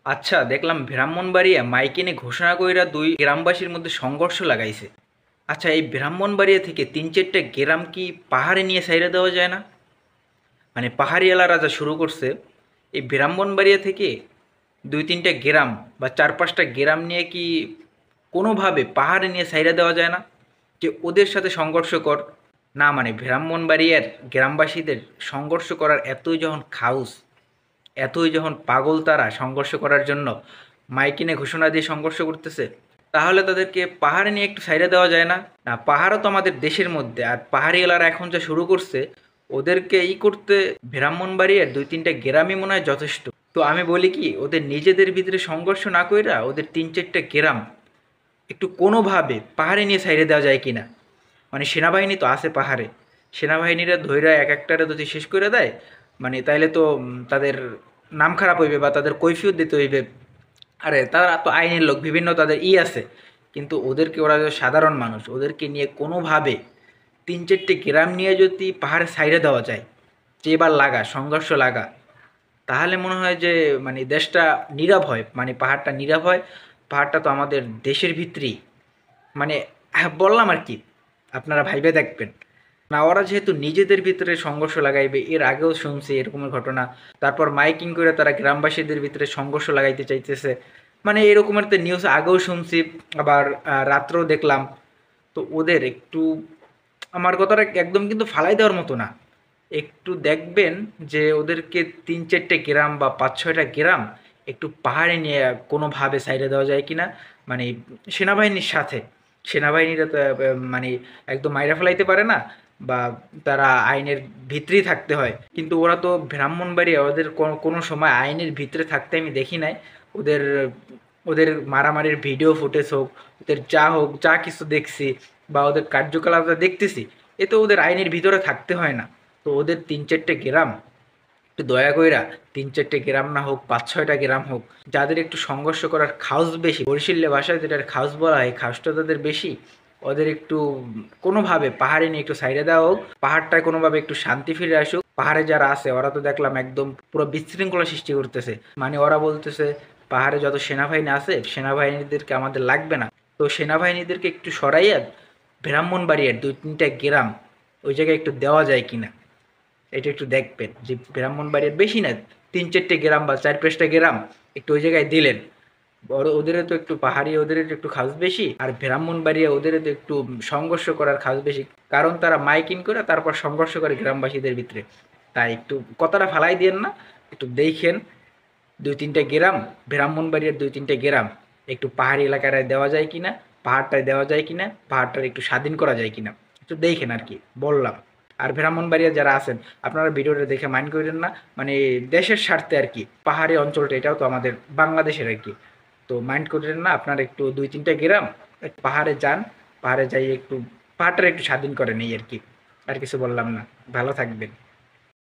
আচ্ছা, দেখলাম ব্রাহ্মণবাড়িয়া মাইকিনে ঘোষণা কইরা দুই গ্রামবাসীর মধ্যে সংঘর্ষ লাগাইছে। আচ্ছা, এই ব্রাহ্মণবাড়িয়া থেকে তিন চারটা গ্রাম কি পাহাড়ে নিয়ে সাইরা দেওয়া যায় না? মানে পাহাড়ি এলাকা যা শুরু করছে, এই ব্রাহ্মণবাড়িয়া থেকে দুই তিনটা গ্রাম বা চার পাঁচটা গ্রাম নিয়ে কি কোনোভাবে পাহাড়ে নিয়ে সাইরা দেওয়া যায় না? যে ওদের সাথে সংঘর্ষ কর। না, মানে ব্রাহ্মণবাড়িয়ার গ্রামবাসীদের সংঘর্ষ করার এতই যখন খাউস, এতই যখন পাগল তারা সংঘর্ষ করার জন্য মাইকিনে ঘোষণা দিয়ে সংঘর্ষ করতেছে, তাহলে তাদেরকে পাহাড়ে নিয়ে একটু সাইডে দেওয়া যায় না? না, পাহাড়ও তো আমাদের দেশের মধ্যে, আর পাহাড়ি এলাকা এখন যা শুরু করছে, ওদেরকে করতে ব্রাহ্মণবাড়িয়ার দুই তিনটা গ্রামই মনে হয় যথেষ্ট। তো আমি বলি কি, ওদের নিজেদের ভিতরে সংঘর্ষ না কইরা ওদের তিন চারটা গ্রাম একটু কোনোভাবে পাহাড়ে নিয়ে সাইডে দেওয়া যায় কিনা। মানে সেনাবাহিনী তো আছে পাহাড়ে, সেনাবাহিনীরা ধইরা এক একটারে যদি শেষ করে দেয়, মানে তাইলে তো তাদের নাম খারাপ হইবে বা তাদের কৈফিয়ত দিতে হইবে। আরে তারা তো আইনের লোক, বিভিন্ন তাদের আছে, কিন্তু ওদেরকে, ওরা যে সাধারণ মানুষ, ওদেরকে নিয়ে কোনোভাবে তিন চারটে গ্রাম নিয়ে যদি পাহাড়ে সাইডে দেওয়া যায়, যে এবার লাগা সংঘর্ষ লাগা, তাহলে মনে হয় যে মানে দেশটা নীরব হয়, মানে পাহাড়টা নীরব হয়। পাহাড়টা তো আমাদের দেশের ভিতরেই, মানে বললাম আর কি, আপনারা ভাইবে দেখবেন। না, ওরা যেহেতু নিজেদের ভিতরে সংঘর্ষ লাগাইবে, এর আগেও শুনছি এরকমের ঘটনা। তারপর মাইকিং করে তারা গ্রামবাসীদের ভিতরে সংঘর্ষ লাগাইতে চাইতেছে, মানে এরকমের তো নিউজ আগেও শুনছি, আবার রাত্রেও দেখলাম। তো ওদের একটু, আমার কথাটা একদম কিন্তু ফালাই দেওয়ার মতো না, একটু দেখবেন যে ওদেরকে তিন চারটে গ্রাম বা পাঁচ ছয়টা গ্রাম একটু পাহাড়ে নিয়ে কোনোভাবে সাইডে দেওয়া যায় কিনা। মানে সেনাবাহিনীর সাথে, সেনাবাহিনীরা তো মানে একদম মাইরা ফেলাইতে পারে না, বা তারা আইনের ভিতরেই থাকতে হয়, কিন্তু ওরা তো ব্রাহ্মণবাড়িয়া, ওদের কোনো কোনো সময় আইনের ভিতরে থাকতে আমি দেখি নাই। ওদের ওদের মারামারির ভিডিও ফুটেজ হোক, ওদের যা হোক, যা কিছু দেখছি বা ওদের কার্যকলাপ যা দেখতেছি, এ তো ওদের আইনের ভিতরে থাকতে হয় না। তো ওদের তিন চারটে গ্রাম একটু দয়া কইরা, তিন চারটে গ্রাম না হোক, পাঁচ ছয়টা গ্রাম হোক, যাদের একটু সংঘর্ষ করার খাউস বেশি, বরিশাল্য ভাষায় যেটার খাউস বলা হয়, খাউসটা তাদের বেশি, ওদের একটু কোনোভাবে পাহাড়ে নিয়ে একটু সাইডে দেওয়া হোক, পাহাড়টায় কোনোভাবে একটু শান্তি ফিরে আসুক। পাহাড়ে যারা আছে ওরা তো দেখলাম একদম পুরো বিশৃঙ্খলা সৃষ্টি করতেছে, মানে ওরা বলতেছে পাহাড়ে যত সেনাবাহিনী আছে, সেনাবাহিনীদেরকে আমাদের লাগবে না। তো সেনাবাহিনীদেরকে একটু সরাইয়া ব্রাহ্মণবাড়িয়ার দুই তিনটা গ্রাম ওই জায়গায় একটু দেওয়া যায় কিনা, এটা একটু দেখবেন। যে ব্রাহ্মণবাড়িয়ার বেশি না, তিন চারটে গ্রাম বা চার পাঁচটা গ্রাম একটু ওই জায়গায় দিলেন, ওদের তো একটু পাহাড়ি, ওদের একটু খাস বেশি, আর ব্রাহ্মণবাড়িয়া ওদের তো একটু সংঘর্ষ করার খাস বেশি, কারণ তারা মাইকিং করে তারপর সংঘর্ষ করে গ্রামবাসীদের ভিতরে। তাই একটু কথাটা ফালাই দিয়েন না, একটু দেখেন দুই তিনটা গ্রাম, ব্রাহ্মণবাড়িয়ার দুই তিনটা গ্রাম একটু পাহাড়ি এলাকায় দেওয়া যায় কিনা, পাহাড়টায় দেওয়া যায় কিনা, পাহাড়টার একটু স্বাধীন করা যায় কিনা, একটু দেখেন আর কি বললাম। আর ব্রাহ্মণবাড়িয়া যারা আছেন, আপনারা ভিডিওটা দেখে মাইন্ড করেন না, মানে দেশের স্বার্থে আর কি, পাহাড়ি অঞ্চলটা এটাও তো আমাদের বাংলাদেশের আর কি। তো মাইন্ড করেন না, আপনারা একটু দুই তিনটা গ্রাম পাহাড়ে যান, পাহাড়ে যাই একটু পাহাড়টার একটু স্বাধীন করেন, এই আর কি। আর কিছু বললাম না, ভালো থাকবেন।